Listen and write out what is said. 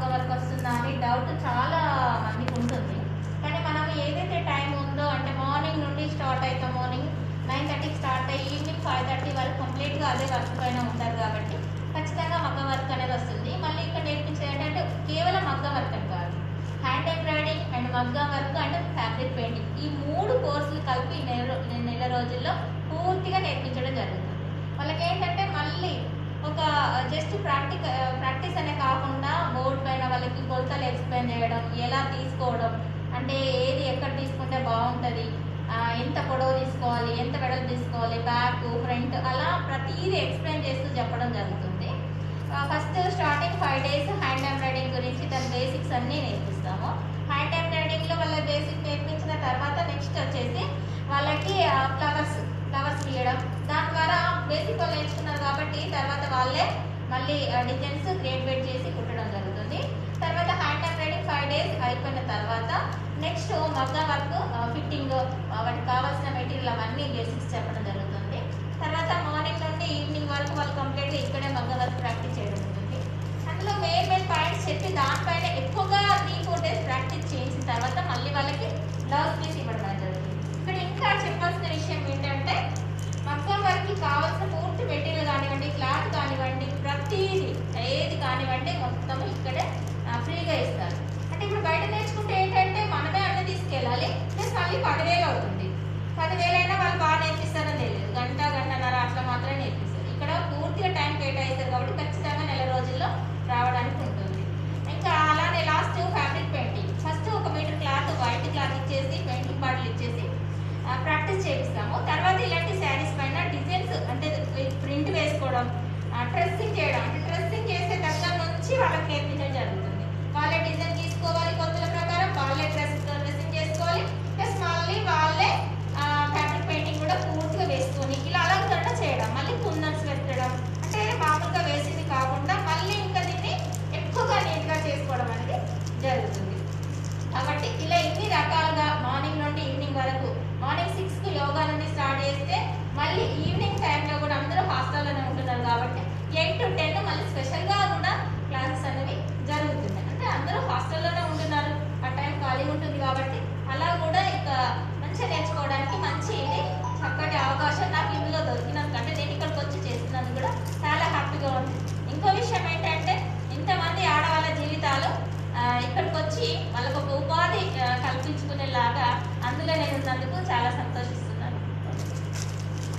మగ్గం వర్క్ వస్తుందా అని డౌట్ చాలా మందికి ఉంటుంది. కానీ మనం ఏదైతే టైం ఉందో అంటే మార్నింగ్ నుండి స్టార్ట్ అవుతాం, మార్నింగ్ 9:30కి స్టార్ట్ అయ్యి ఈవినింగ్ 5:30 వరకు కంప్లీట్గా అదే వర్క్ పైన ఉంటారు కాబట్టి ఖచ్చితంగా మగ్గం వర్క్ అనేది వస్తుంది. మళ్ళీ ఇక్కడ నేర్పించేది ఏంటంటే కేవలం మగ్గం వర్క్ అని కాదు, హ్యాండ్ ఎంబ్రాయిడింగ్ అండ్ మగ్గం వర్క్ అండ్ ఫ్యాబ్రిక్ పెయింటింగ్, ఈ 3 కోర్సులు కలిపి నెల రోజుల్లో పూర్తిగా నేర్పించడం జరుగుతుంది. వాళ్ళకి ఏంటంటే మళ్ళీ ఒక జస్ట్ ప్రాక్టీస్ అనే కాకుండా బోర్డు పైన వాళ్ళకి కొలతలు ఎక్స్ప్లెయిన్ చేయడం, ఎలా తీసుకోవడం అంటే ఏది ఎక్కడ తీసుకుంటే బాగుంటుంది, ఎంత పొడవు తీసుకోవాలి, ఎంత వెడల్పు తీసుకోవాలి, బ్యాక్ ఫ్రంట్ అలా ప్రతిదీ ఎక్స్ప్లెయిన్ చేస్తూ చెప్పడం జరుగుతుంది. First starting 5 days hand embroidering గురించి దాని బేసిక్స్ అన్నీ నేర్పిస్తాము. హ్యాండ్ ఎంబ్రాయిడింగ్లో వాళ్ళ బేసిక్ నేర్పించిన తర్వాత నెక్స్ట్ వచ్చేసి వాళ్ళకి ఫ్లవర్స్ గీయడం, దాని ద్వారా బేసిక్ వాళ్ళు నేర్చుకున్నారు కాబట్టి తర్వాత వాళ్ళే మళ్ళీ డిజైన్స్ క్రియేట్ చేసి కుట్టడం జరుగుతుంది. తర్వాత హ్యాండ్ ఎంబ్రాయిడింగ్ 5 days అయిపోయిన తర్వాత నెక్స్ట్ మగ్గం వర్క్ ఫిట్టింగ్, వాటికి కావాల్సిన మెటీరియల్ అవన్నీ బేసిక్స్ చెప్పడం జరుగుతుంది. తర్వాత మార్నింగ్ నుండి ఈవినింగ్ వరకు వాళ్ళు కంప్లీట్గా ఇక్కడే మగ్గం వర్క్ ప్రాక్టీస్ చేయడం ఉంటుంది. అందులో మెయిన్ పాయింట్స్ చెప్పి దానిపైన ఎక్కువగా 3-4 days ప్రాక్టీస్ చేసిన తర్వాత మళ్ళీ వాళ్ళకి బ్లౌజ్ పీస్ ఇవ్వడం జరుగుతుంది. ఇక్కడ ఇంకా చెప్పాల్సిన విషయం ఏంటంటే మగ్గం వర్క్కి కావాల్సిన పూర్తి మెటీరియల్ కానివ్వండి, క్లాత్ కానివ్వండి, ప్రతిదీ ఏది కానివ్వండి మొత్తం ఇక్కడే ఫ్రీగా ఇస్తారు. అంటే ఇప్పుడు బయట నేర్చుకుంటే ఏంటంటే మనమే అన్నీ తీసుకెళ్ళాలి, ప్లస్ మళ్ళీ 10,000 అవుతుంది. 10,000 అయినా వాళ్ళు బాగా నేర్పిస్తారని తెలియదు, గంటన్నర అట్లా మాత్రమే నేర్పిస్తారు. ఇక్కడ పూర్తిగా టైం కేటాయిస్తారు కాబట్టి ఖచ్చితంగా నెల రోజుల్లో రావడానికి ఉంటుంది. ఇంకా అలానే last fabric painting, first 1 metre cloth white cloth ఇచ్చేసి పెయింటింగ్ బాటిల్ ఇచ్చేసి ప్రాక్టీస్ చేపిస్తాము. తర్వాత ఇలాంటి శారీస్ పైన డిజైన్స్ అంటే ప్రింట్ వేసుకోవడం, ట్రెస్సింగ్ చేయడం, అంటే ట్రెస్సింగ్ చేసే దగ్గర నుంచి వాళ్ళకి నేర్పించడం జరుగుతుంది. వాళ్ళే డిజైన్ తీసుకోవాలి, కొలతల ప్రకారం వాళ్ళే డ్రెస్సింగ్ చేసుకోవాలి, ప్లస్ మళ్ళీ వాళ్ళే ఫ్యాబ్రిక్ పెయింటింగ్ కూడా పూర్తిగా వేసుకొని ఇలా అలంకరణ చేయడం, మళ్ళీ కుందన్స్ పెట్టడం, అంటే మామూలుగా వేసింది కాకుండా మళ్ళీ ఇంకా దీన్ని ఎక్కువగా నీట్గా చేసుకోవడం అనేది జరుగుతుంది. కాబట్టి ఇలా ఇన్ని రకాలుగా మార్నింగ్ నుండి ఈవినింగ్ వరకు, మార్నింగ్ 6కి యోగా నుండి స్టార్ట్ చేస్తే మళ్ళీ ఈవినింగ్ టైంలో కూడా అందరూ హాస్టల్లోనే ఉంటున్నారు కాబట్టి 8 to 10 మళ్ళీ స్పెషల్గా కూడా క్లాసెస్ అనేవి జరుగుతున్నాయి. అంటే అందరూ హాస్టల్లోనే ఉంటున్నారు, ఆ టైం ఖాళీగా ఉంటుంది కాబట్టి అలా కూడా ఇక మంచిగా నేర్చుకోవడానికి మంచి ఇది చక్కటి అవకాశం నాకు ఇందులో దొరికినందుకు, అంటే నేను ఇక్కడికి వచ్చి చేస్తున్నందుకు కూడా చాలా హ్యాపీగా ఉంది. ఇంకో విషయం ఏంటంటే ఇంతమంది ఆడవాళ్ళ జీవితాలు ఇక్కడికి వచ్చి వాళ్ళకు ఒక ఉపాధి కల్పించుకునేలాగా అందులో నేను ఉన్నందుకు చాలా